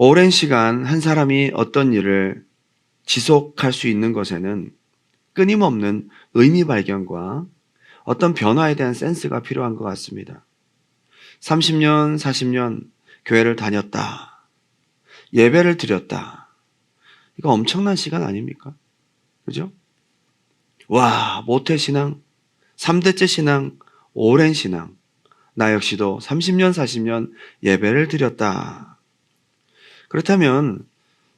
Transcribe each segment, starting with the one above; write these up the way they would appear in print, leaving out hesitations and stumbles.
오랜 시간 한 사람이 어떤 일을 지속할 수 있는 것에는 끊임없는 의미 발견과 어떤 변화에 대한 센스가 필요한 것 같습니다. 30년, 40년 교회를 다녔다. 예배를 드렸다. 이거 엄청난 시간 아닙니까? 그죠? 와, 모태신앙, 3대째 신앙, 오랜 신앙. 나 역시도 30년, 40년 예배를 드렸다. 그렇다면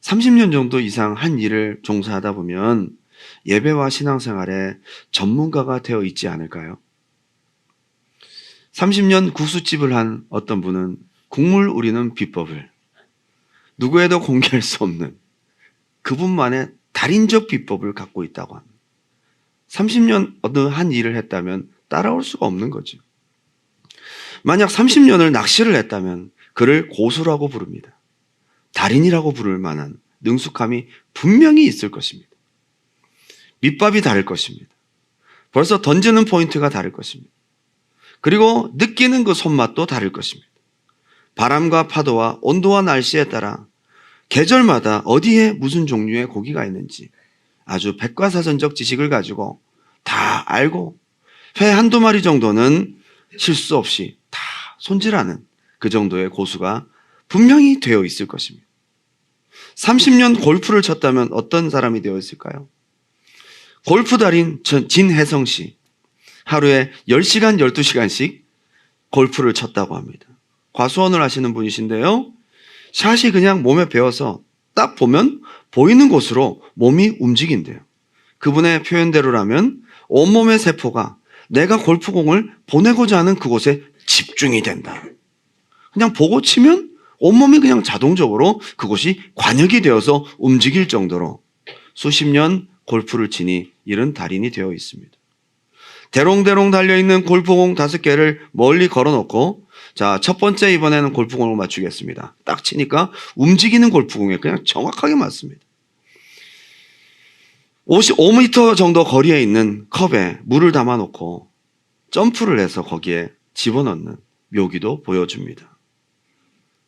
30년 정도 이상 한 일을 종사하다 보면 예배와 신앙생활에 전문가가 되어 있지 않을까요? 30년 국수집을 한 어떤 분은 국물 우리는 비법을 누구에도 공개할 수 없는 그분만의 달인적 비법을 갖고 있다고 합니다. 30년 어떤 한 일을 했다면 따라올 수가 없는 거죠. 만약 30년을 낚시를 했다면 그를 고수라고 부릅니다. 달인이라고 부를 만한 능숙함이 분명히 있을 것입니다. 밑밥이 다를 것입니다. 벌써 던지는 포인트가 다를 것입니다. 그리고 느끼는 그 손맛도 다를 것입니다. 바람과 파도와 온도와 날씨에 따라 계절마다 어디에 무슨 종류의 고기가 있는지 아주 백과사전적 지식을 가지고 다 알고 회 한두 마리 정도는 실수 없이 다 손질하는 그 정도의 고수가 분명히 되어 있을 것입니다. 30년 골프를 쳤다면 어떤 사람이 되어 있을까요? 골프 달인 진혜성 씨. 하루에 10시간, 12시간씩 골프를 쳤다고 합니다. 과수원을 하시는 분이신데요. 샷이 그냥 몸에 배어서 딱 보면 보이는 곳으로 몸이 움직인대요. 그분의 표현대로라면 온몸의 세포가 내가 골프공을 보내고자 하는 그곳에 집중이 된다. 그냥 보고 치면 온몸이 그냥 자동적으로 그곳이 관역이 되어서 움직일 정도로 수십 년 골프를 치니 이런 달인이 되어 있습니다. 대롱대롱 달려있는 골프공 5개를 멀리 걸어놓고 자, 첫 번째 이번에는 골프공을 맞추겠습니다. 딱 치니까 움직이는 골프공에 그냥 정확하게 맞습니다. 55m 정도 거리에 있는 컵에 물을 담아놓고 점프를 해서 거기에 집어넣는 묘기도 보여줍니다.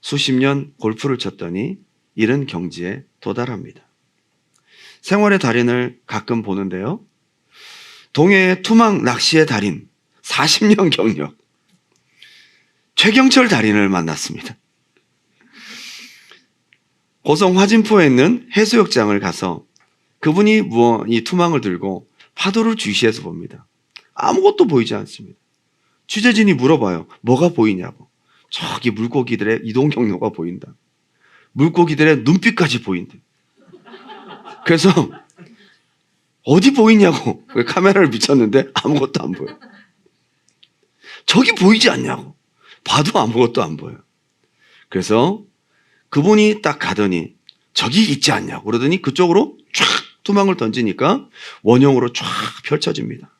수십 년 골프를 쳤더니 이런 경지에 도달합니다. 생활의 달인을 가끔 보는데요. 동해의 투망 낚시의 달인 40년 경력 최경철 달인을 만났습니다. 고성 화진포에 있는 해수욕장을 가서 그분이 이 투망을 들고 파도를 주시해서 봅니다. 아무것도 보이지 않습니다. 취재진이 물어봐요. 뭐가 보이냐고. 저기 물고기들의 이동 경로가 보인다. 물고기들의 눈빛까지 보인다. 그래서 어디 보이냐고 카메라를 비쳤는데 아무것도 안 보여. 저기 보이지 않냐고. 봐도 아무것도 안 보여. 그래서 그분이 딱 가더니 저기 있지 않냐고 그러더니 그쪽으로 쫙 투망을 던지니까 원형으로 쫙 펼쳐집니다.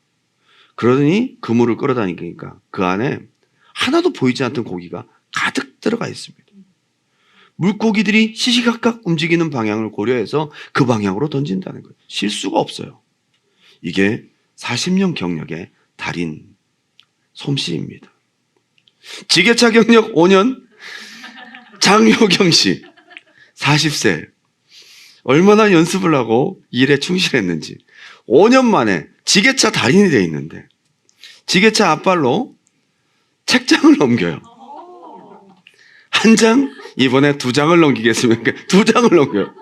그러더니 그물을 끌어다니니까 그 안에 하나도 보이지 않던 고기가 가득 들어가 있습니다. 물고기들이 시시각각 움직이는 방향을 고려해서 그 방향으로 던진다는 거예요. 실수가 없어요. 이게 40년 경력의 달인 솜씨입니다. 지게차 경력 5년 장효경 씨 40세 얼마나 연습을 하고 일에 충실했는지 5년 만에 지게차 달인이 되어 있는데 지게차 앞발로 책장을 넘겨요. 한 장, 이번에 2장을 넘기겠습니까? 2장을 넘겨요.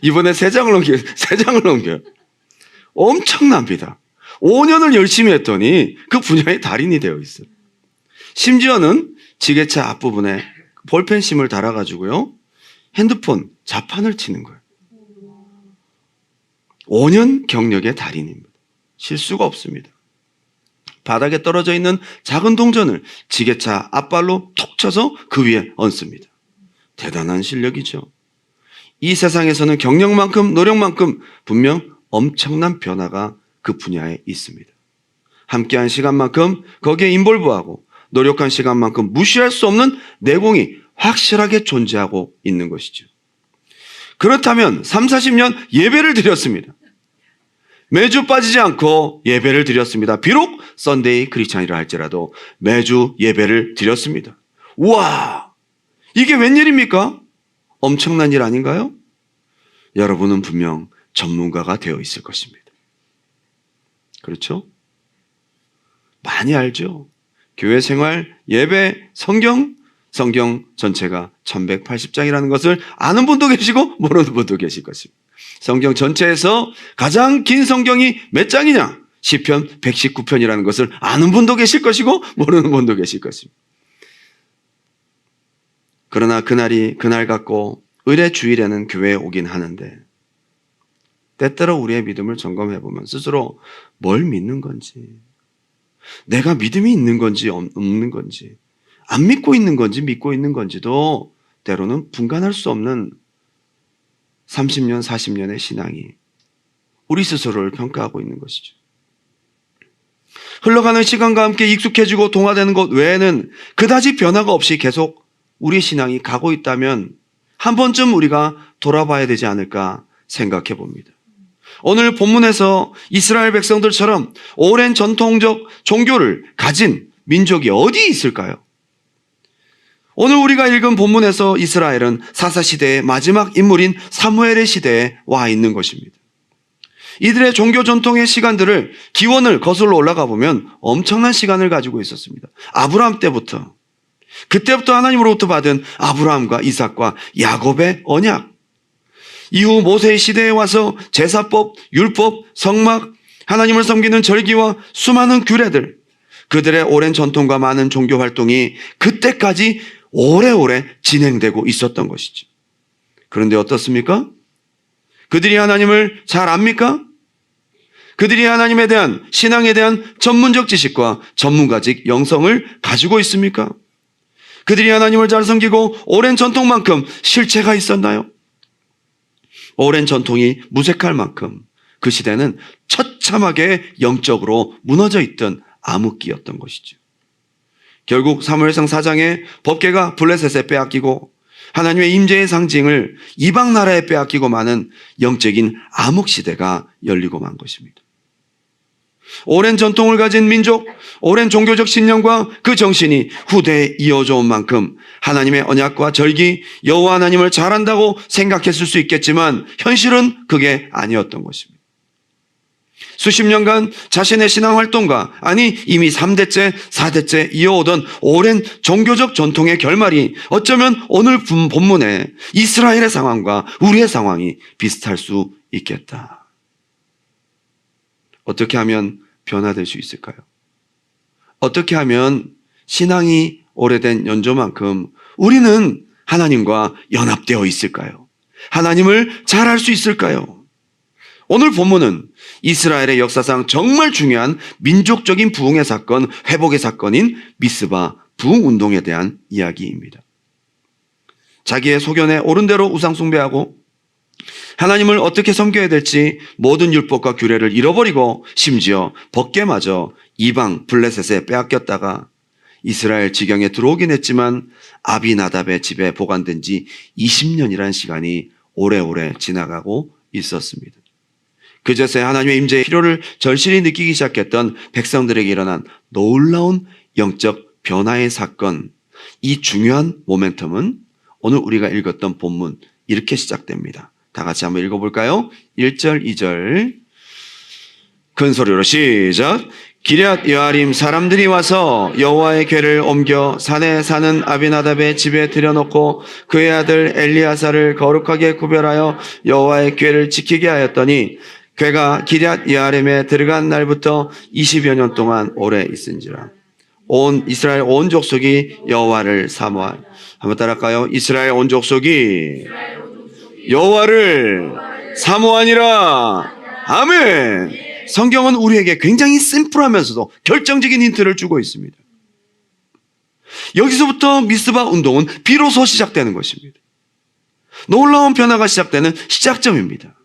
이번에 3장을 넘기겠습니까? 3장을 넘겨요. 엄청납니다. 5년을 열심히 했더니 그 분야의 달인이 되어 있어요. 심지어는 지게차 앞부분에 볼펜심을 달아가지고요. 핸드폰 자판을 치는 거예요. 5년 경력의 달인입니다. 실수가 없습니다. 바닥에 떨어져 있는 작은 동전을 지게차 앞발로 톡 쳐서 그 위에 얹습니다. 대단한 실력이죠. 이 세상에서는 경력만큼 노력만큼 분명 엄청난 변화가 그 분야에 있습니다. 함께한 시간만큼 거기에 인볼브하고 노력한 시간만큼 무시할 수 없는 내공이 확실하게 존재하고 있는 것이죠. 그렇다면 30, 40년 예배를 드렸습니다. 매주 빠지지 않고 예배를 드렸습니다. 비록 썬데이 크리스찬이라 할지라도 매주 예배를 드렸습니다. 우와, 이게 웬일입니까? 엄청난 일 아닌가요? 여러분은 분명 전문가가 되어 있을 것입니다. 그렇죠? 많이 알죠? 교회 생활, 예배, 성경 전체가 1180장이라는 것을 아는 분도 계시고 모르는 분도 계실 것입니다. 성경 전체에서 가장 긴 성경이 몇 장이냐? 시편 119편이라는 것을 아는 분도 계실 것이고 모르는 분도 계실 것입니다. 그러나 그날 같고 의례 주일에는 교회에 오긴 하는데 때때로 우리의 믿음을 점검해보면 스스로 뭘 믿는 건지, 내가 믿음이 있는 건지 없는 건지, 안 믿고 있는 건지 믿고 있는 건지도 때로는 분간할 수 없는 30년, 40년의 신앙이 우리 스스로를 평가하고 있는 것이죠. 흘러가는 시간과 함께 익숙해지고 동화되는 것 외에는 그다지 변화가 없이 계속 우리 신앙이 가고 있다면 한 번쯤 우리가 돌아봐야 되지 않을까 생각해 봅니다. 오늘 본문에서 이스라엘 백성들처럼 오랜 전통적 종교를 가진 민족이 어디 있을까요? 오늘 우리가 읽은 본문에서 이스라엘은 사사시대의 마지막 인물인 사무엘의 시대에 와 있는 것입니다. 이들의 종교 전통의 시간들을 기원을 거슬러 올라가 보면 엄청난 시간을 가지고 있었습니다. 아브라함 때부터, 그때부터 하나님으로부터 받은 아브라함과 이삭과 야곱의 언약, 이후 모세의 시대에 와서 제사법, 율법, 성막, 하나님을 섬기는 절기와 수많은 규례들, 그들의 오랜 전통과 많은 종교 활동이 그때까지 오래오래 진행되고 있었던 것이죠. 그런데 어떻습니까? 그들이 하나님을 잘 압니까? 그들이 하나님에 대한, 신앙에 대한 전문적 지식과 전문가직 영성을 가지고 있습니까? 그들이 하나님을 잘 섬기고 오랜 전통만큼 실체가 있었나요? 오랜 전통이 무색할 만큼 그 시대는 처참하게 영적으로 무너져 있던 암흑기였던 것이죠. 결국 사무엘상 4장에 법궤가 블레셋에 빼앗기고 하나님의 임재의 상징을 이방 나라에 빼앗기고 마는 영적인 암흑 시대가 열리고 만 것입니다. 오랜 전통을 가진 민족, 오랜 종교적 신념과 그 정신이 후대에 이어져 온 만큼 하나님의 언약과 절기, 여호와 하나님을 잘한다고 생각했을 수 있겠지만 현실은 그게 아니었던 것입니다. 수십 년간 자신의 신앙활동과, 아니 이미 3대째, 4대째 이어오던 오랜 종교적 전통의 결말이 어쩌면 오늘 본문의 이스라엘의 상황과 우리의 상황이 비슷할 수 있겠다. 어떻게 하면 변화될 수 있을까요? 어떻게 하면 신앙이 오래된 연조만큼 우리는 하나님과 연합되어 있을까요? 하나님을 잘 알 수 있을까요? 오늘 본문은 이스라엘의 역사상 정말 중요한 민족적인 부흥의 사건, 회복의 사건인 미스바 부흥운동에 대한 이야기입니다. 자기의 소견에 옳은 대로 우상 숭배하고 하나님을 어떻게 섬겨야 될지 모든 율법과 규례를 잃어버리고 심지어 법궤마저 이방 블레셋에 빼앗겼다가 이스라엘 지경에 들어오긴 했지만 아비나답의 집에 보관된 지 20년이라는 시간이 오래오래 지나가고 있었습니다. 그제서야 하나님의 임재의 필요를 절실히 느끼기 시작했던 백성들에게 일어난 놀라운 영적 변화의 사건, 이 중요한 모멘텀은 오늘 우리가 읽었던 본문 이렇게 시작됩니다. 다 같이 한번 읽어볼까요? 1절, 2절 큰 소리로 시작. 기럇 여아림 사람들이 와서 여호와의 궤를 옮겨 산에 사는 아비나답의 집에 들여놓고 그의 아들 엘리아사를 거룩하게 구별하여 여호와의 궤를 지키게 하였더니 궤가 기럇 여아림에 들어간 날부터 20여 년 동안 오래 있은지라. 이스라엘 온 족속이 여호와를 사모하여. 한번 따라할까요? 이스라엘 온 족속이 여호와를 사모하니라. 아멘. 성경은 우리에게 굉장히 심플하면서도 결정적인 힌트를 주고 있습니다. 여기서부터 미스바 운동은 비로소 시작되는 것입니다. 놀라운 변화가 시작되는 시작점입니다.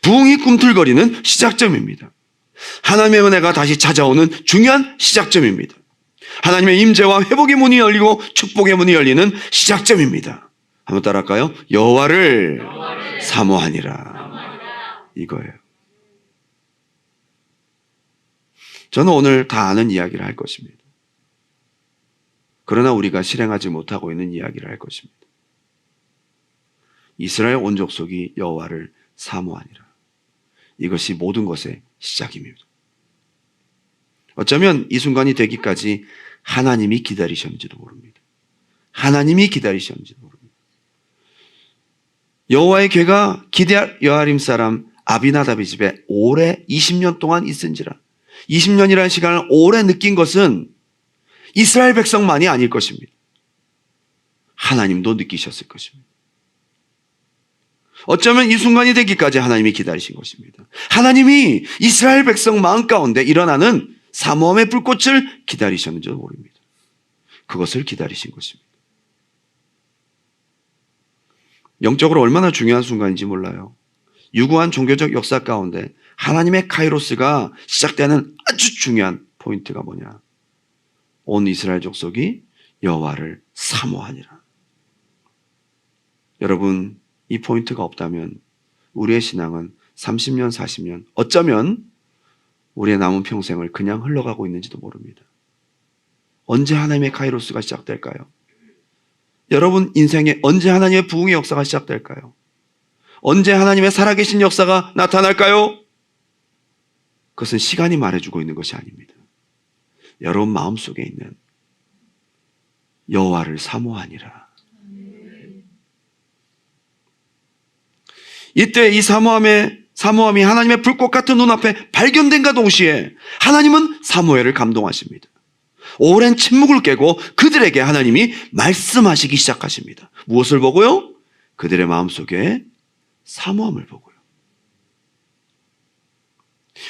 부흥이 꿈틀거리는 시작점입니다. 하나님의 은혜가 다시 찾아오는 중요한 시작점입니다. 하나님의 임재와 회복의 문이 열리고 축복의 문이 열리는 시작점입니다. 한번 따라할까요? 여호와를 사모하니라. 이거예요. 저는 오늘 다 아는 이야기를 할 것입니다. 그러나 우리가 실행하지 못하고 있는 이야기를 할 것입니다. 이스라엘 온 족속이 여호와를 사모하니라. 이것이 모든 것의 시작입니다. 어쩌면 이 순간이 되기까지 하나님이 기다리셨는지도 모릅니다. 하나님이 기다리셨는지도 모릅니다. 여호와의 괴가 기럇 여아림 사람 아비나답의 집에 오래 20년 동안 있은지라. 20년이라는 시간을 오래 느낀 것은 이스라엘 백성만이 아닐 것입니다. 하나님도 느끼셨을 것입니다. 어쩌면 이 순간이 되기까지 하나님이 기다리신 것입니다. 하나님이 이스라엘 백성 마음 가운데 일어나는 사모함의 불꽃을 기다리셨는지도 모릅니다. 그것을 기다리신 것입니다. 영적으로 얼마나 중요한 순간인지 몰라요. 유구한 종교적 역사 가운데 하나님의 카이로스가 시작되는 아주 중요한 포인트가 뭐냐? 온 이스라엘 족속이 여호와를 사모하니라. 여러분, 이 포인트가 없다면 우리의 신앙은 30년, 40년, 어쩌면 우리의 남은 평생을 그냥 흘러가고 있는지도 모릅니다. 언제 하나님의 카이로스가 시작될까요? 여러분 인생에 언제 하나님의 부흥의 역사가 시작될까요? 언제 하나님의 살아계신 역사가 나타날까요? 그것은 시간이 말해주고 있는 것이 아닙니다. 여러분 마음속에 있는 여호와를 사모하니라. 이때 이 사모함이 하나님의 불꽃 같은 눈앞에 발견된과 동시에 하나님은 사무엘을 감동하십니다. 오랜 침묵을 깨고 그들에게 하나님이 말씀하시기 시작하십니다. 무엇을 보고요? 그들의 마음속에 사모함을 보고요.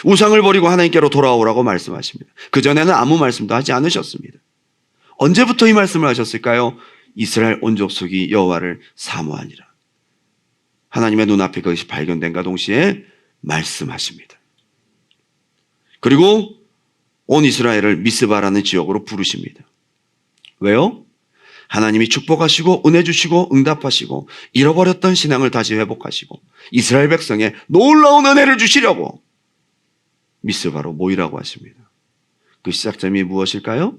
우상을 버리고 하나님께로 돌아오라고 말씀하십니다. 그전에는 아무 말씀도 하지 않으셨습니다. 언제부터 이 말씀을 하셨을까요? 이스라엘 온 족속이 여호와를 사모하니라. 하나님의 눈앞에 그것이 발견된과 동시에 말씀하십니다. 그리고 온 이스라엘을 미스바라는 지역으로 부르십니다. 왜요? 하나님이 축복하시고 은혜 주시고 응답하시고 잃어버렸던 신앙을 다시 회복하시고 이스라엘 백성에 놀라운 은혜를 주시려고 미스바로 모이라고 하십니다. 그 시작점이 무엇일까요?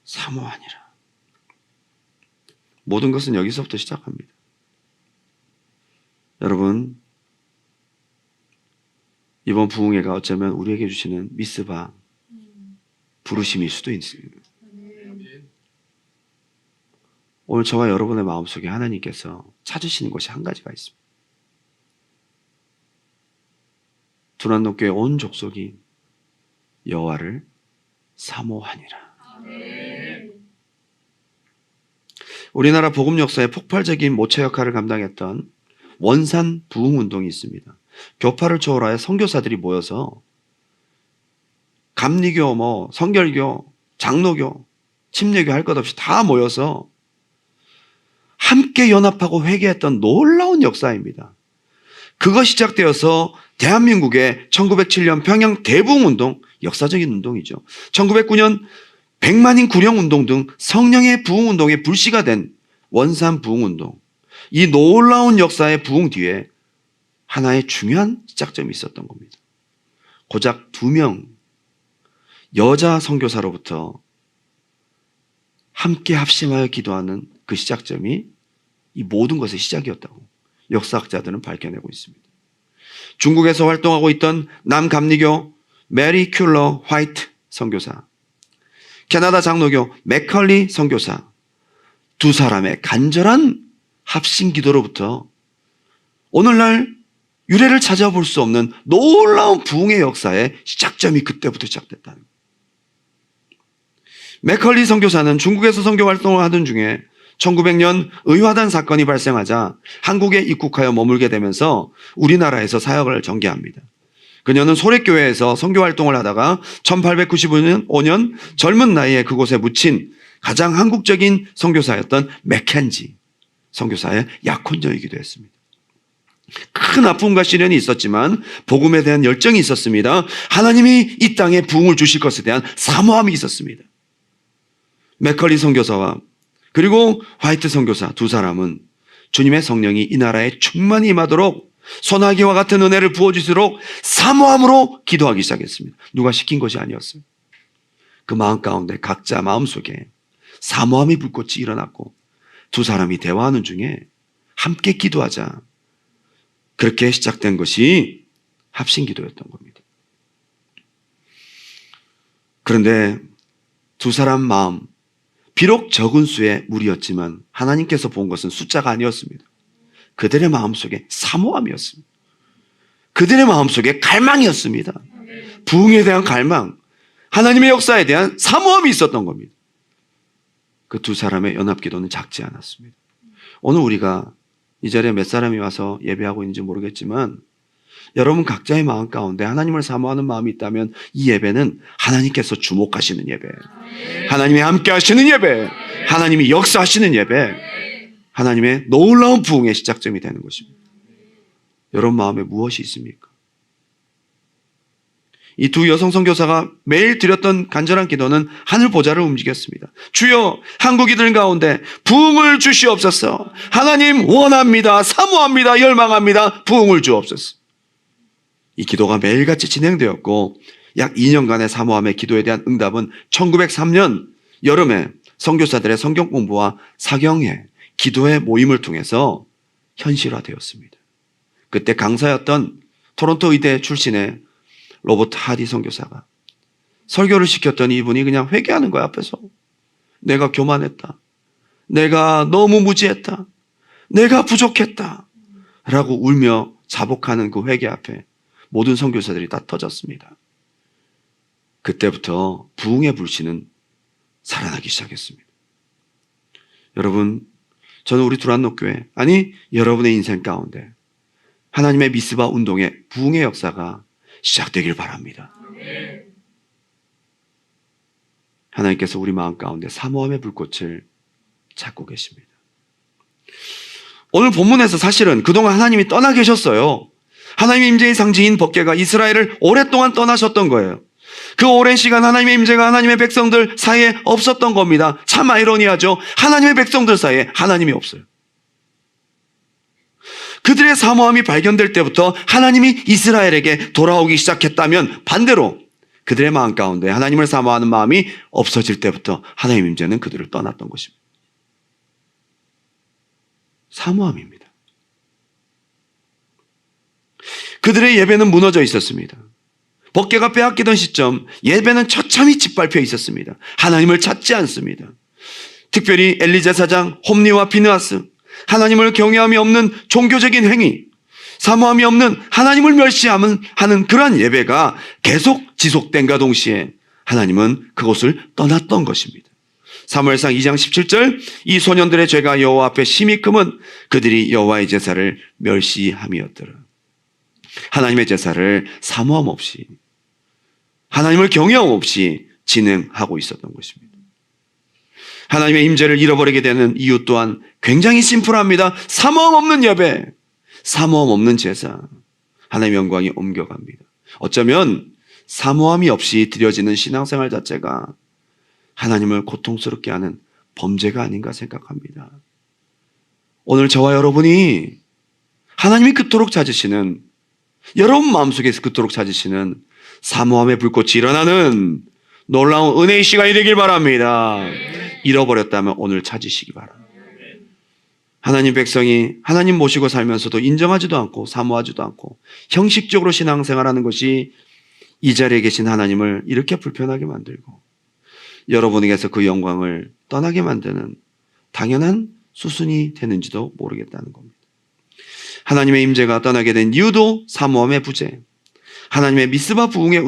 사모하니라. 모든 것은 여기서부터 시작합니다. 여러분, 이번 부흥회가 어쩌면 우리에게 주시는 미스바 부르심일 수도 있습니다. 오늘 저와 여러분의 마음속에 하나님께서 찾으시는 것이 한 가지가 있습니다. 두란노교회 온 족속이 여호와를 사모하니라. 우리나라 복음 역사에 폭발적인 모체 역할을 감당했던 원산 부흥 운동이 있습니다. 교파를 초월하여 선교사들이 모여서 감리교, 성결교, 장로교, 침례교 할 것 없이 다 모여서 함께 연합하고 회개했던 놀라운 역사입니다. 그거 시작되어서 대한민국의 1907년 평양 대부흥운동, 역사적인 운동이죠. 1909년 백만인 구령운동 등 성령의 부흥운동의 불씨가 된 원산 부흥운동. 이 놀라운 역사의 부흥 뒤에 하나의 중요한 시작점이 있었던 겁니다. 고작 2명 여자 선교사로부터 함께 합심하여 기도하는 그 시작점이 이 모든 것의 시작이었다고 역사학자들은 밝혀내고 있습니다. 중국에서 활동하고 있던 남감리교 메리 큘러 화이트 선교사, 캐나다 장로교 맥컬리 선교사, 두 사람의 간절한 합심 기도로부터 오늘날 유래를 찾아볼 수 없는 놀라운 부흥의 역사의 시작점이 그때부터 시작됐다는 거예요. 맥컬리 선교사는 중국에서 선교 활동을 하던 중에 1900년 의화단 사건이 발생하자 한국에 입국하여 머물게 되면서 우리나라에서 사역을 전개합니다. 그녀는 소래교회에서 선교 활동을 하다가 1895년 젊은 나이에 그곳에 묻힌 가장 한국적인 선교사였던 맥켄지 선교사의 약혼녀이기도 했습니다. 큰 아픔과 시련이 있었지만 복음에 대한 열정이 있었습니다. 하나님이 이 땅에 부흥을 주실 것에 대한 사모함이 있었습니다. 맥컬리 선교사와 그리고 화이트 선교사 두 사람은 주님의 성령이 이 나라에 충만히 임하도록 소나기와 같은 은혜를 부어주시도록 사모함으로 기도하기 시작했습니다. 누가 시킨 것이 아니었어요. 그 마음 가운데 각자 마음속에 사모함의 불꽃이 일어났고 두 사람이 대화하는 중에 함께 기도하자. 그렇게 시작된 것이 합심기도였던 겁니다. 그런데 두 사람 마음, 비록 적은 수의 무리였지만 하나님께서 본 것은 숫자가 아니었습니다. 그들의 마음속에 사모함이었습니다. 그들의 마음속에 갈망이었습니다. 부흥에 대한 갈망, 하나님의 역사에 대한 사모함이 있었던 겁니다. 그 두 사람의 연합기도는 작지 않았습니다. 오늘 우리가 이 자리에 몇 사람이 와서 예배하고 있는지 모르겠지만 여러분 각자의 마음 가운데 하나님을 사모하는 마음이 있다면 이 예배는 하나님께서 주목하시는 예배, 하나님이 함께 하시는 예배, 하나님이 역사하시는 예배, 하나님의 놀라운 부흥의 시작점이 되는 것입니다. 여러분 마음에 무엇이 있습니까? 이 두 여성 선교사가 매일 드렸던 간절한 기도는 하늘 보좌를 움직였습니다. 주여, 한국이들 가운데 부흥을 주시옵소서. 하나님 원합니다. 사모합니다. 열망합니다. 부흥을 주옵소서. 이 기도가 매일같이 진행되었고 약 2년간의 사모함의 기도에 대한 응답은 1903년 여름에 선교사들의 성경 공부와 사경회, 기도의 모임을 통해서 현실화되었습니다. 그때 강사였던 토론토 의대 출신의 로버트 하디 선교사가 설교를 시켰더니 이분이 그냥 회개하는 거야. 앞에서 내가 교만했다, 내가 너무 무지했다, 내가 부족했다 라고 울며 자복하는 그 회개 앞에 모든 선교사들이 다 터졌습니다. 그때부터 부흥의 불씨는 살아나기 시작했습니다. 여러분, 저는 우리 두란노교회, 아니 여러분의 인생 가운데 하나님의 미스바 운동의 부흥의 역사가 시작되길 바랍니다. 하나님께서 우리 마음 가운데 사모함의 불꽃을 찾고 계십니다. 오늘 본문에서 사실은 그동안 하나님이 떠나 계셨어요. 하나님의 임재의 상징인 법궤가 이스라엘을 오랫동안 떠나셨던 거예요. 그 오랜 시간 하나님의 임재가 하나님의 백성들 사이에 없었던 겁니다. 참 아이러니하죠. 하나님의 백성들 사이에 하나님이 없어요. 그들의 사모함이 발견될 때부터 하나님이 이스라엘에게 돌아오기 시작했다면 반대로 그들의 마음 가운데 하나님을 사모하는 마음이 없어질 때부터 하나님 임재는 그들을 떠났던 것입니다. 사모함입니다. 그들의 예배는 무너져 있었습니다. 법궤가 빼앗기던 시점 예배는 처참히 짓밟혀 있었습니다. 하나님을 찾지 않습니다. 특별히 엘리 제사장, 홈리와 비느하스, 하나님을 경외함이 없는 종교적인 행위, 사모함이 없는 하나님을 멸시하는 그러한 예배가 계속 지속된과 동시에 하나님은 그곳을 떠났던 것입니다. 사무엘상 2장 17절 이 소년들의 죄가 여호와 앞에 심히 크면 그들이 여호와의 제사를 멸시함이었더라. 하나님의 제사를 사모함 없이 하나님을 경외함 없이 진행하고 있었던 것입니다. 하나님의 임재를 잃어버리게 되는 이유 또한 굉장히 심플합니다. 사모함 없는 예배, 사모함 없는 제사, 하나님의 영광이 옮겨갑니다. 어쩌면 사모함이 없이 드려지는 신앙생활 자체가 하나님을 고통스럽게 하는 범죄가 아닌가 생각합니다. 오늘 저와 여러분이 하나님이 그토록 찾으시는, 여러분 마음속에서 그토록 찾으시는 사모함의 불꽃이 일어나는 놀라운 은혜의 시간이 되길 바랍니다. 잃어버렸다면 오늘 찾으시기 바랍니다. 하나님 백성이 하나님 모시고 살면서도 인정하지도 않고 사모하지도 않고 형식적으로 신앙생활하는 것이 이 자리에 계신 하나님을 이렇게 불편하게 만들고 여러분에게서 그 영광을 떠나게 만드는 당연한 수순이 되는지도 모르겠다는 겁니다. 하나님의 임재가 떠나게 된 이유도 사모함의 부재, 하나님의 미스바 부흥의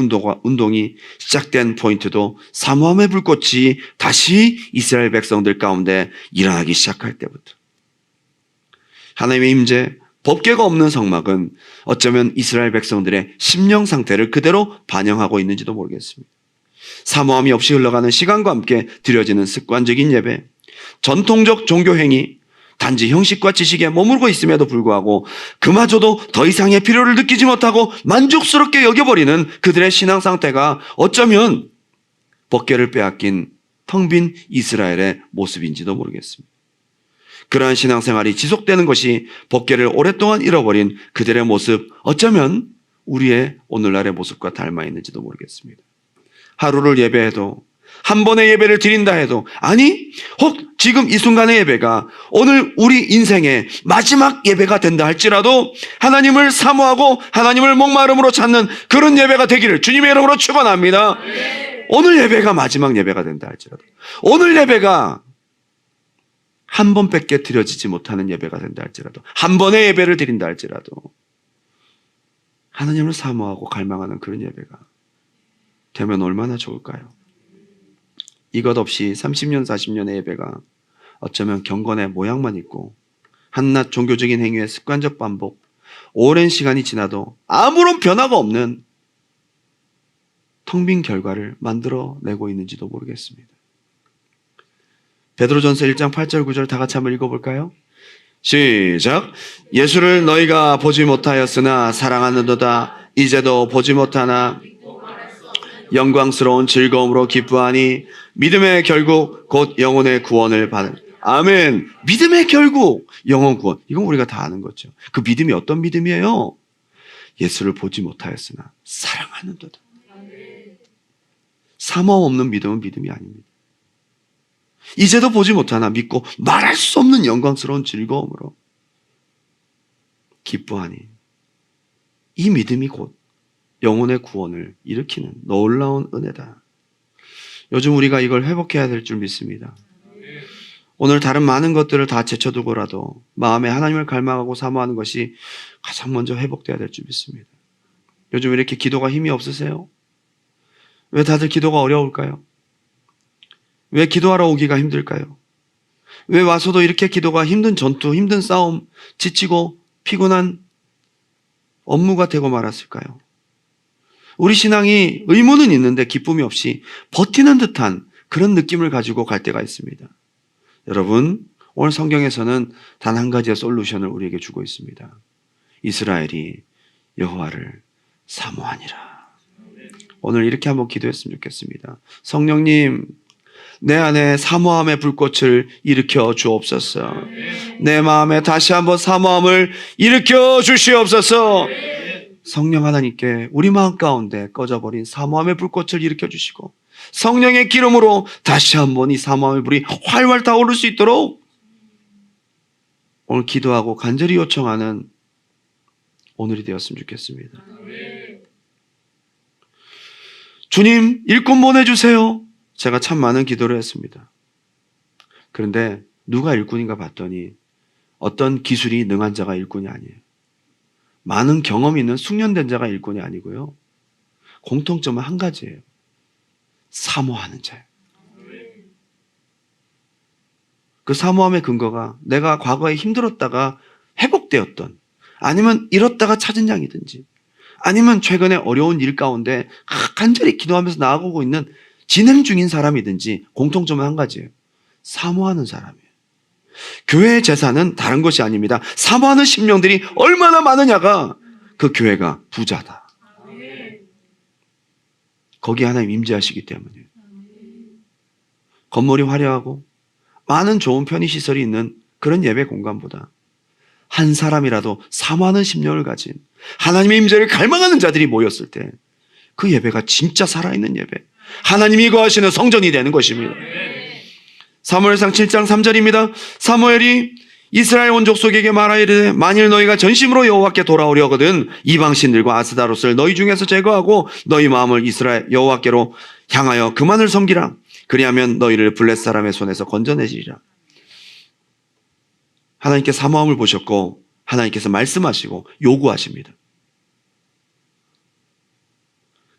운동이 시작된 포인트도 사모함의 불꽃이 다시 이스라엘 백성들 가운데 일어나기 시작할 때부터. 하나님의 임재, 법궤가 없는 성막은 어쩌면 이스라엘 백성들의 심령 상태를 그대로 반영하고 있는지도 모르겠습니다. 사모함이 없이 흘러가는 시간과 함께 드려지는 습관적인 예배, 전통적 종교 행위, 단지 형식과 지식에 머물고 있음에도 불구하고 그마저도 더 이상의 필요를 느끼지 못하고 만족스럽게 여겨버리는 그들의 신앙 상태가 어쩌면 법궤를 빼앗긴 텅 빈 이스라엘의 모습인지도 모르겠습니다. 그러한 신앙생활이 지속되는 것이 법궤를 오랫동안 잃어버린 그들의 모습, 어쩌면 우리의 오늘날의 모습과 닮아 있는지도 모르겠습니다. 하루를 예배해도 한 번의 예배를 드린다 해도, 아니 혹 지금 이 순간의 예배가 오늘 우리 인생의 마지막 예배가 된다 할지라도 하나님을 사모하고 하나님을 목마름으로 찾는 그런 예배가 되기를 주님의 이름으로 축원합니다. 오늘 예배가 마지막 예배가 된다 할지라도, 오늘 예배가 한 번밖에 드려지지 못하는 예배가 된다 할지라도, 한 번의 예배를 드린다 할지라도 하나님을 사모하고 갈망하는 그런 예배가 되면 얼마나 좋을까요? 이것 없이 30년, 40년의 예배가 어쩌면 경건의 모양만 있고 한낱 종교적인 행위의 습관적 반복, 오랜 시간이 지나도 아무런 변화가 없는 텅 빈 결과를 만들어내고 있는지도 모르겠습니다. 베드로전서 1장 8절 9절 다 같이 한번 읽어볼까요? 시작. 예수를 너희가 보지 못하였으나 사랑하는도다. 이제도 보지 못하나 영광스러운 즐거움으로 기뻐하니 믿음의 결국 곧 영혼의 구원을 받는. 아멘. 믿음의 결국 영혼 구원. 이건 우리가 다 아는 거죠. 그 믿음이 어떤 믿음이에요? 예수를 보지 못하였으나 사랑하는도다. 사모함 없는 믿음은 믿음이 아닙니다. 이제도 보지 못하나 믿고 말할 수 없는 영광스러운 즐거움으로 기뻐하니, 이 믿음이 곧 영혼의 구원을 일으키는 놀라운 은혜다. 요즘 우리가 이걸 회복해야 될 줄 믿습니다. 오늘 다른 많은 것들을 다 제쳐두고라도 마음에 하나님을 갈망하고 사모하는 것이 가장 먼저 회복돼야 될 줄 믿습니다. 요즘 이렇게 기도가 힘이 없으세요? 왜 다들 기도가 어려울까요? 왜 기도하러 오기가 힘들까요? 왜 와서도 이렇게 기도가 힘든 전투, 힘든 싸움, 지치고 피곤한 업무가 되고 말았을까요? 우리 신앙이 의무는 있는데 기쁨이 없이 버티는 듯한 그런 느낌을 가지고 갈 때가 있습니다. 여러분, 오늘 성경에서는 단 한 가지의 솔루션을 우리에게 주고 있습니다. 이스라엘이 여호와를 사모하니라. 오늘 이렇게 한번 기도했으면 좋겠습니다. 성령님, 내 안에 사모함의 불꽃을 일으켜 주옵소서. 내 마음에 다시 한번 사모함을 일으켜 주시옵소서. 성령 하나님께 우리 마음 가운데 꺼져버린 사모함의 불꽃을 일으켜 주시고 성령의 기름으로 다시 한번 이 사모함의 불이 활활 타오를 수 있도록 오늘 기도하고 간절히 요청하는 오늘이 되었으면 좋겠습니다. 주님, 일꾼 보내주세요. 제가 참 많은 기도를 했습니다. 그런데 누가 일꾼인가 봤더니 어떤 기술이 능한 자가 일꾼이 아니에요. 많은 경험이 있는 숙련된 자가 일꾼이 아니고요. 공통점은 한 가지예요. 사모하는 자예요. 그 사모함의 근거가 내가 과거에 힘들었다가 회복되었던, 아니면 잃었다가 찾은 양이든지, 아니면 최근에 어려운 일 가운데 간절히 기도하면서 나아가고 있는 진행 중인 사람이든지 공통점은 한 가지예요. 사모하는 사람이에요. 교회의 재산은 다른 것이 아닙니다. 사모하는 심령들이 얼마나 많으냐가 그 교회가 부자다. 거기에 하나님 임재하시기 때문이에요. 건물이 화려하고 많은 좋은 편의시설이 있는 그런 예배 공간보다 한 사람이라도 사모하는 심령을 가진 하나님의 임재를 갈망하는 자들이 모였을 때 그 예배가 진짜 살아있는 예배, 하나님이 거하시는 성전이 되는 것입니다. 사무엘상 7장 3절입니다. 사무엘이 이스라엘 온 족속에게 말하이르되 만일 너희가 전심으로 여호와께 돌아오려거든 이방신들과 아스다롯을 너희 중에서 제거하고 너희 마음을 이스라엘 여호와께로 향하여 그만을 섬기라. 그리하면 너희를 블렛 사람의 손에서 건져내시리라. 하나님께 사모함을 보셨고 하나님께서 말씀하시고 요구하십니다.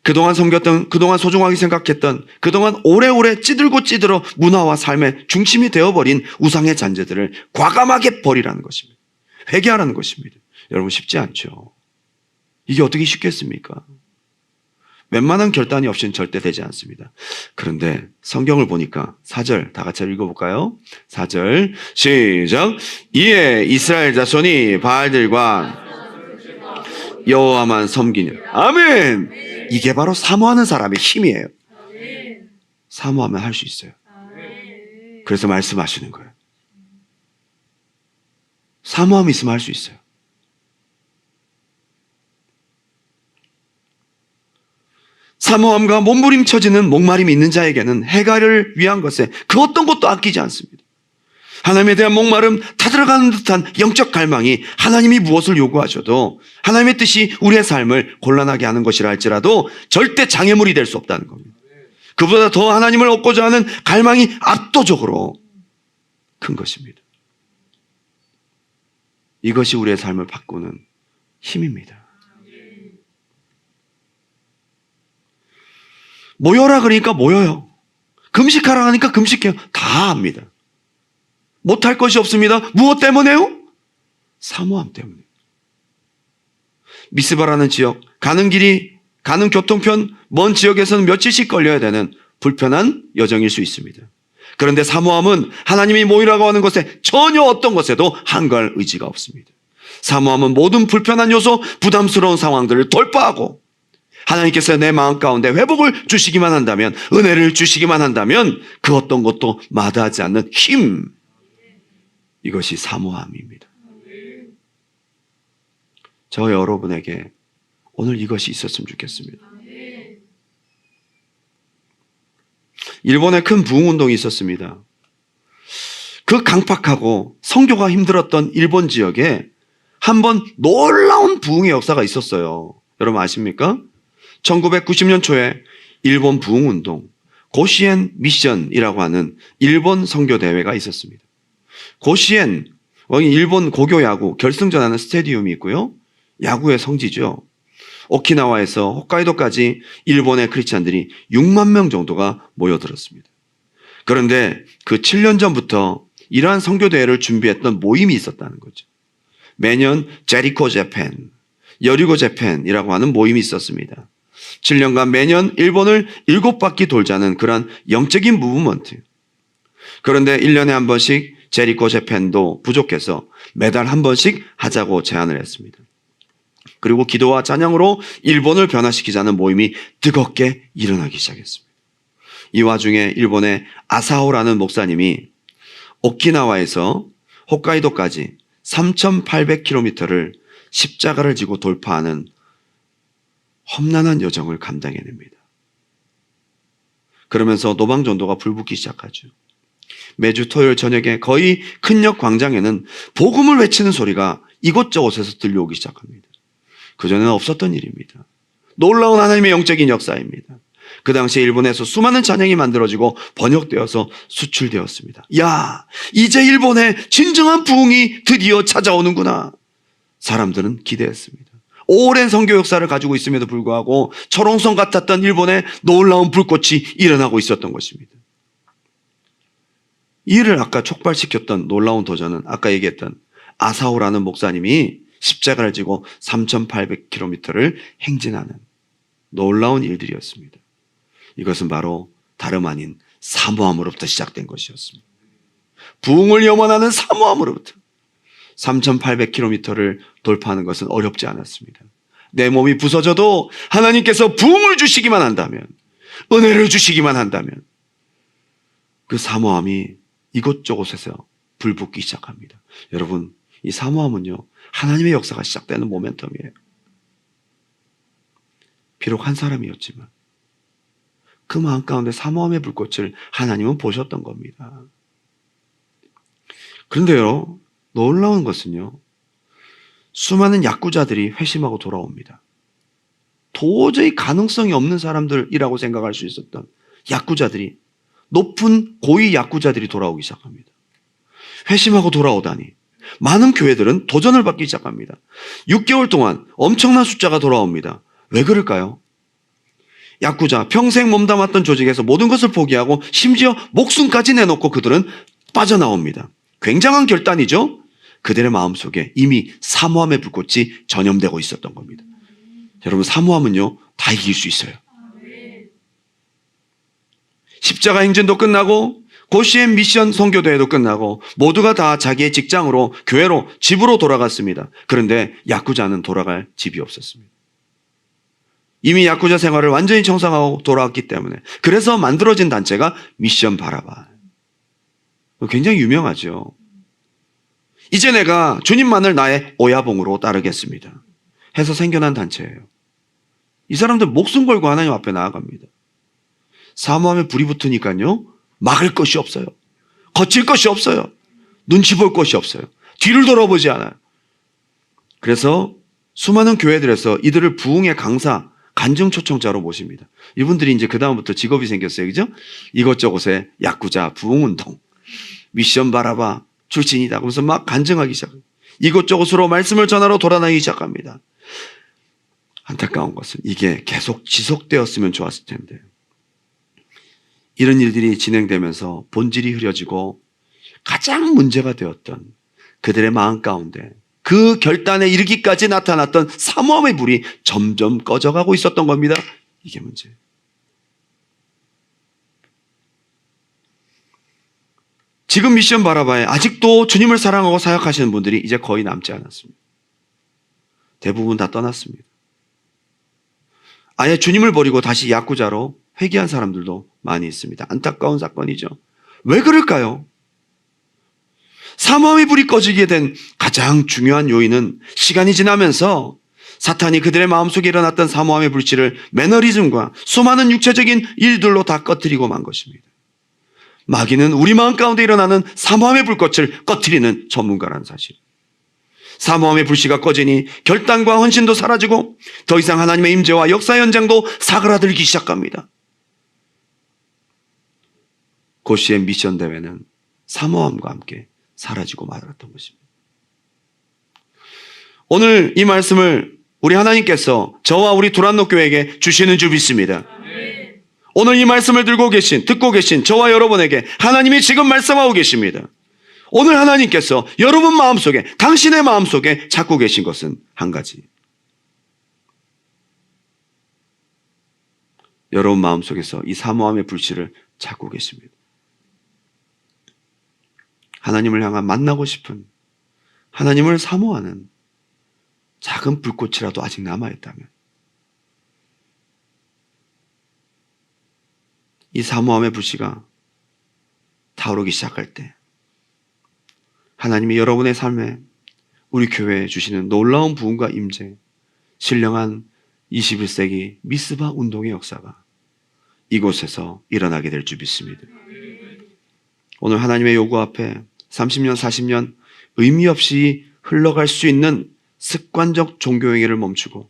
그동안 섬겼던, 그동안 소중하게 생각했던, 그동안 오래오래 찌들고 찌들어 문화와 삶의 중심이 되어버린 우상의 잔재들을 과감하게 버리라는 것입니다. 회개하라는 것입니다. 여러분, 쉽지 않죠. 이게 어떻게 쉽겠습니까? 웬만한 결단이 없이는 절대 되지 않습니다. 그런데 성경을 보니까 4절 다 같이 읽어볼까요? 4절 시작. 이에 이스라엘 자손이 바알들과 여호와만 섬기니. 아멘. 이게 바로 사모하는 사람의 힘이에요. 사모하면 할 수 있어요. 그래서 말씀하시는 거예요. 사모함이 있으면 할 수 있어요. 사모함과 몸부림쳐지는 목마름이 있는 자에게는 해가를 위한 것에 그 어떤 것도 아끼지 않습니다. 하나님에 대한 목마름, 타들어가는 듯한 영적 갈망이 하나님이 무엇을 요구하셔도 하나님의 뜻이 우리의 삶을 곤란하게 하는 것이라 할지라도 절대 장애물이 될 수 없다는 겁니다. 그보다 더 하나님을 얻고자 하는 갈망이 압도적으로 큰 것입니다. 이것이 우리의 삶을 바꾸는 힘입니다. 모여라 그러니까 모여요. 금식하라 하니까 금식해요. 다 합니다. 못할 것이 없습니다. 무엇 때문에요? 사모함 때문에. 미스바라는 지역, 가는 교통편 먼 지역에서는 며칠씩 걸려야 되는 불편한 여정일 수 있습니다. 그런데 사모함은 하나님이 모이라고 하는 것에 전혀 어떤 것에도 한가할 의지가 없습니다. 사모함은 모든 불편한 요소, 부담스러운 상황들을 돌파하고 하나님께서 내 마음 가운데 회복을 주시기만 한다면, 은혜를 주시기만 한다면 그 어떤 것도 마다하지 않는 힘, 이것이 사모함입니다. 저 여러분에게 오늘 이것이 있었으면 좋겠습니다. 일본에 큰 부흥운동이 있었습니다. 그 강팍하고 선교가 힘들었던 일본 지역에 한번 놀라운 부흥의 역사가 있었어요. 여러분 아십니까? 1990년 초에 일본 부흥운동, 고시엔 미션이라고 하는 일본 선교대회가 있었습니다. 고시엔, 일본 고교 야구 결승전 하는 스테디움이 있고요. 야구의 성지죠. 오키나와에서 홋카이도까지 일본의 크리스찬들이 6만 명 정도가 모여들었습니다. 그런데 그 7년 전부터 이러한 선교대회를 준비했던 모임이 있었다는 거죠. 매년 제리코 재팬, 여리고 재팬이라고 하는 모임이 있었습니다. 7년간 매년 일본을 7바퀴 돌자는 그런 영적인 무브먼트. 그런데 1년에 한 번씩 제리코 재팬도 부족해서 매달 한 번씩 하자고 제안을 했습니다. 그리고 기도와 찬양으로 일본을 변화시키자는 모임이 뜨겁게 일어나기 시작했습니다. 이 와중에 일본의 아사오라는 목사님이 오키나와에서 홋카이도까지 3,800km를 십자가를 지고 돌파하는 험난한 여정을 감당해냅니다. 그러면서 노방전도가 불붙기 시작하죠. 매주 토요일 저녁에 거의 큰역 광장에는 복음을 외치는 소리가 이곳저곳에서 들려오기 시작합니다. 그전에는 없었던 일입니다. 놀라운 하나님의 영적인 역사입니다. 그 당시에 일본에서 수많은 찬양이 만들어지고 번역되어서 수출되었습니다. 야, 이제 일본에 진정한 부흥이 드디어 찾아오는구나. 사람들은 기대했습니다. 오랜 선교 역사를 가지고 있음에도 불구하고 철옹성 같았던 일본에 놀라운 불꽃이 일어나고 있었던 것입니다. 이를 아까 촉발시켰던 놀라운 도전은 아까 얘기했던 아사오라는 목사님이 십자가를 지고 3,800km를 행진하는 놀라운 일들이었습니다. 이것은 바로 다름 아닌 사모함으로부터 시작된 것이었습니다. 부흥을 염원하는 사모함으로부터 3,800km를 돌파하는 것은 어렵지 않았습니다. 내 몸이 부서져도 하나님께서 부흥을 주시기만 한다면, 은혜를 주시기만 한다면 그 사모함이 이곳저곳에서 불붙기 시작합니다. 여러분, 이 사모함은요, 하나님의 역사가 시작되는 모멘텀이에요. 비록 한 사람이었지만 그 마음 가운데 사모함의 불꽃을 하나님은 보셨던 겁니다. 그런데요, 놀라운 것은요, 수많은 야쿠자들이 회심하고 돌아옵니다. 도저히 가능성이 없는 사람들이라고 생각할 수 있었던 야쿠자들이, 높은 고위 야쿠자들이 돌아오기 시작합니다. 회심하고 돌아오다니 많은 교회들은 도전을 받기 시작합니다. 6개월 동안 엄청난 숫자가 돌아옵니다. 왜 그럴까요? 야쿠자, 평생 몸담았던 조직에서 모든 것을 포기하고 심지어 목숨까지 내놓고 그들은 빠져나옵니다. 굉장한 결단이죠? 그들의 마음속에 이미 사모함의 불꽃이 전염되고 있었던 겁니다. 여러분, 사모함은요, 다 이길 수 있어요. 십자가 행진도 끝나고 고시엔 미션 선교대회도 끝나고 모두가 다 자기의 직장으로, 교회로, 집으로 돌아갔습니다. 그런데 야쿠자는 돌아갈 집이 없었습니다. 이미 야쿠자 생활을 완전히 청산하고 돌아왔기 때문에, 그래서 만들어진 단체가 미션 바라바. 굉장히 유명하죠. 이제 내가 주님만을 나의 오야봉으로 따르겠습니다 해서 생겨난 단체예요. 이 사람들 목숨 걸고 하나님 앞에 나아갑니다. 사모함에 불이 붙으니까요, 막을 것이 없어요. 거칠 것이 없어요. 눈치 볼 것이 없어요. 뒤를 돌아보지 않아요. 그래서 수많은 교회들에서 이들을 부흥의 강사, 간증 초청자로 모십니다. 이분들이 이제 그다음부터 직업이 생겼어요. 그죠? 이것저것에 야구자, 부흥운동, 미션 바라바 출신이다. 그래서 막 간증하기 시작합니다. 이것저것으로 말씀을 전하러 돌아다니기 시작합니다. 안타까운 것은 이게 계속 지속되었으면 좋았을 텐데, 이런 일들이 진행되면서 본질이 흐려지고 가장 문제가 되었던 그들의 마음 가운데 그 결단에 이르기까지 나타났던 사모함의 불이 점점 꺼져가고 있었던 겁니다. 이게 문제예요. 지금 미션 바라바에 아직도 주님을 사랑하고 사역하시는 분들이 이제 거의 남지 않았습니다. 대부분 다 떠났습니다. 아예 주님을 버리고 다시 야구자로 회귀한 사람들도 많이 있습니다. 안타까운 사건이죠. 왜 그럴까요? 사모함의 불이 꺼지게 된 가장 중요한 요인은 시간이 지나면서 사탄이 그들의 마음속에 일어났던 사모함의 불씨를 매너리즘과 수많은 육체적인 일들로 다 꺼뜨리고 만 것입니다. 마귀는 우리 마음 가운데 일어나는 사모함의 불꽃을 꺼뜨리는 전문가라는 사실. 사모함의 불씨가 꺼지니 결단과 헌신도 사라지고 더 이상 하나님의 임재와 역사 현장도 사그라들기 시작합니다. 고시의 미션 대회는 사모함과 함께 사라지고 말았던 것입니다. 오늘 이 말씀을 우리 하나님께서 저와 우리 두란노 교회에게 주시는 줄 믿습니다. 오늘 이 말씀을 듣고 계신 저와 여러분에게 하나님이 지금 말씀하고 계십니다. 오늘 하나님께서 여러분 마음속에, 당신의 마음속에 찾고 계신 것은 한 가지. 여러분 마음속에서 이 사모함의 불씨를 찾고 계십니다. 하나님을 향한 만나고 싶은, 하나님을 사모하는 작은 불꽃이라도 아직 남아있다면 이 사모함의 불씨가 타오르기 시작할 때 하나님이 여러분의 삶에, 우리 교회에 주시는 놀라운 부흥과 임재, 신령한 21세기 미스바 운동의 역사가 이곳에서 일어나게 될 줄 믿습니다. 오늘 하나님의 요구 앞에 30년, 40년 의미 없이 흘러갈 수 있는 습관적 종교행위를 멈추고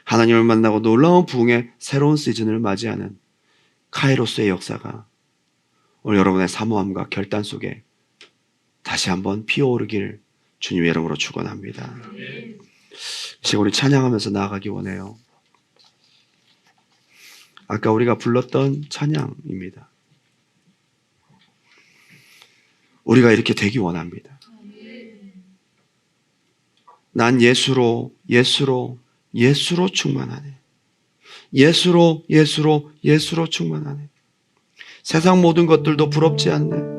하나님을 만나고 놀라운 부흥의 새로운 시즌을 맞이하는 카이로스의 역사가 오늘 여러분의 사모함과 결단 속에 다시 한번 피어오르길 주님의 이름으로 축원합니다. 지금 우리 찬양하면서 나아가기 원해요. 아까 우리가 불렀던 찬양입니다. 우리가 이렇게 되기 원합니다. 난 예수로 충만하네. 예수로 충만하네. 세상 모든 것들도 부럽지 않네.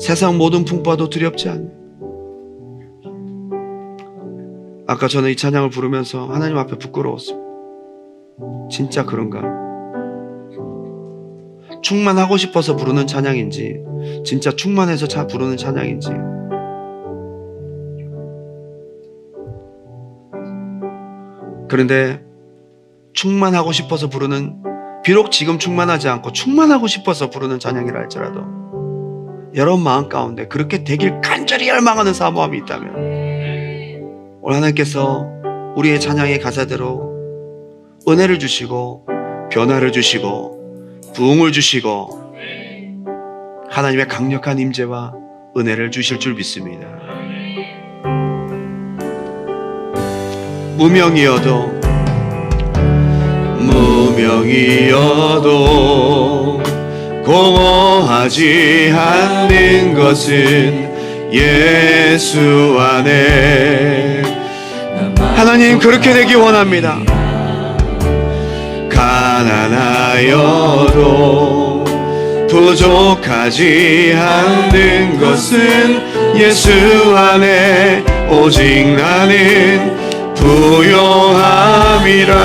세상 모든 풍파도 두렵지 않네. 아까 저는 이 찬양을 부르면서 하나님 앞에 부끄러웠습니다. 진짜 그런가? 충만하고 싶어서 부르는 찬양인지, 진짜 충만해서 부르는 찬양인지. 그런데 충만하고 싶어서 부르는, 비록 지금 충만하지 않고 충만하고 싶어서 부르는 찬양이라 할지라도 여러분 마음 가운데 그렇게 되길 간절히 열망하는 사모함이 있다면 오늘 하나님께서 우리의 찬양의 가사대로 은혜를 주시고 변화를 주시고 부흥을 주시고 하나님의 강력한 임재와 은혜를 주실 줄 믿습니다. 무명이어도 공허하지 않는 것은 예수 안에. 하나님 그렇게 되기 원합니다. 가난하여도 부족하지 않는 것은 예수 안에 오직 나는 부요함이라.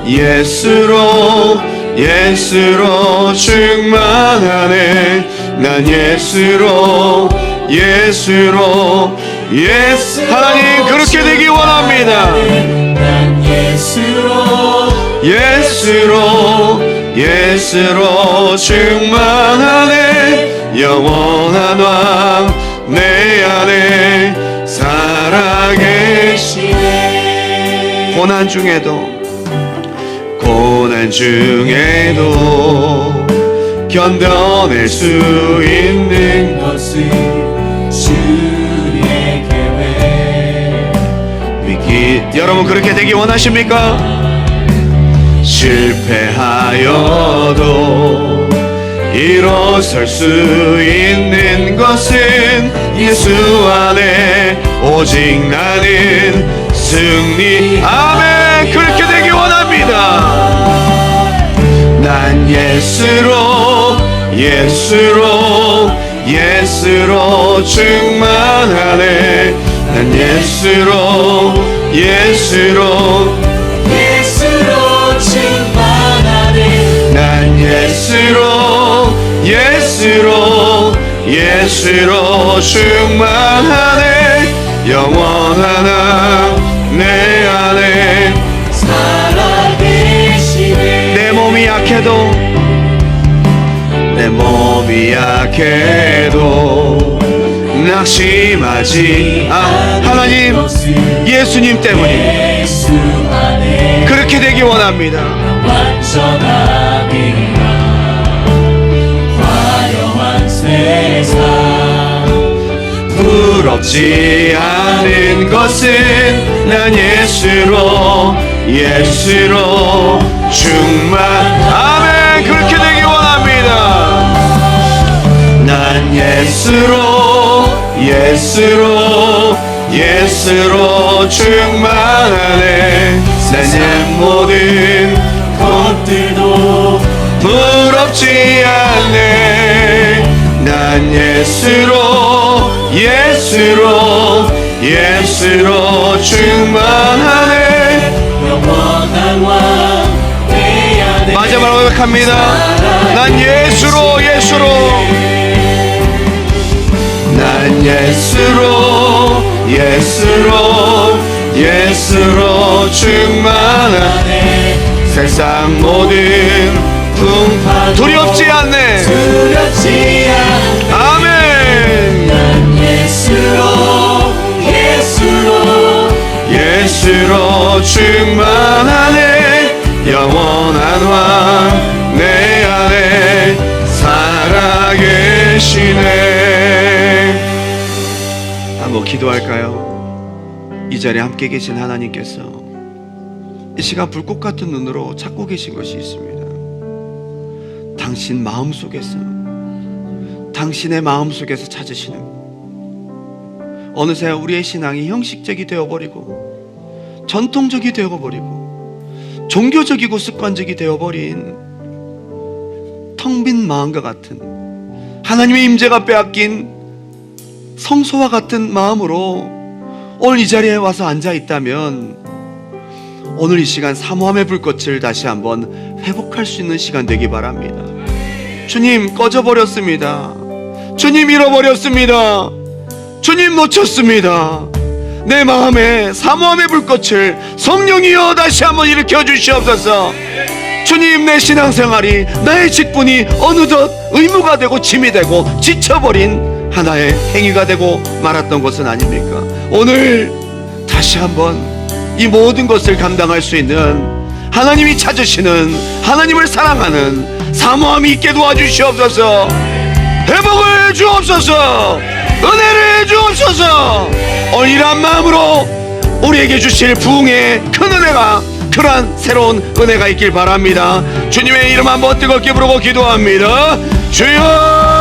예수로 충만하네. 난 예수로 예스. 하나님 그렇게 되기 원합니다. 난 예수로 충만하네. 영원한 왕 내 안에 살아계시네. 고난 중에도 견뎌낼 수 있는 것은 주의 계획. 여러분 그렇게 되기 원하십니까? 실패하여도 일어설 수 있는 것은 예수 안에 오직 나는 승리. 아멘. 그렇게 되기 원합니다. 난 예수로 충만하네. 난 예수로 충만하네. 난 예수로 충만하네. 영원한 왕 내 안에 살아계시네. 내 몸이 약해도 낙심하지 하나님 예수님 때문에 예수 안에 그렇게 되기 원합니다. 완전함이라. 화려한 세상 부럽지 않은 것은 난 예수로 충만. 아멘. 그렇게 되기 원합니다. 난 예수로 충만하네. 내 모든 것들도 부럽지 않네. 난 예수로 충만하네. 영원한 왕 내 안에 마지막으로 고백합니다. 난 예수로 난 예수로 충만하네. 세상 모든 풍파 두렵지 않네. 아멘. 난 예수로 충만하네. 영원한 왕 내 안에 살아계시네. 한번 기도할까요? 이 자리에 함께 계신 하나님께서 이 시간 불꽃 같은 눈으로 찾고 계신 것이 있습니다. 당신 마음속에서, 당신의 마음속에서 찾으시는, 어느새 우리의 신앙이 형식적이 되어버리고 전통적이 되어버리고 종교적이고 습관적이 되어버린 텅 빈 마음과 같은, 하나님의 임재가 빼앗긴 성소와 같은 마음으로 오늘 이 자리에 와서 앉아있다면 오늘 이 시간 사모함의 불꽃을 다시 한번 회복할 수 있는 시간 되기 바랍니다. 주님, 꺼져버렸습니다. 주님, 잃어버렸습니다. 주님, 놓쳤습니다. 내 마음에 사모함의 불꽃을 성령이여 다시 한번 일으켜 주시옵소서. 주님, 내 신앙생활이, 나의 직분이 어느덧 의무가 되고 짐이 되고 지쳐버린 하나의 행위가 되고 말았던 것은 아닙니까? 오늘 다시 한번 이 모든 것을 감당할 수 있는, 하나님이 찾으시는, 하나님을 사랑하는 사모함이 있게 도와주시옵소서. 회복을 주옵소서. 은혜를 주옵소서. 오늘 이러한 마음으로 우리에게 주실 부흥의 큰 은혜가, 그러한 새로운 은혜가 있길 바랍니다. 주님의 이름 한번 뜨겁게 부르고 기도합니다. 주여.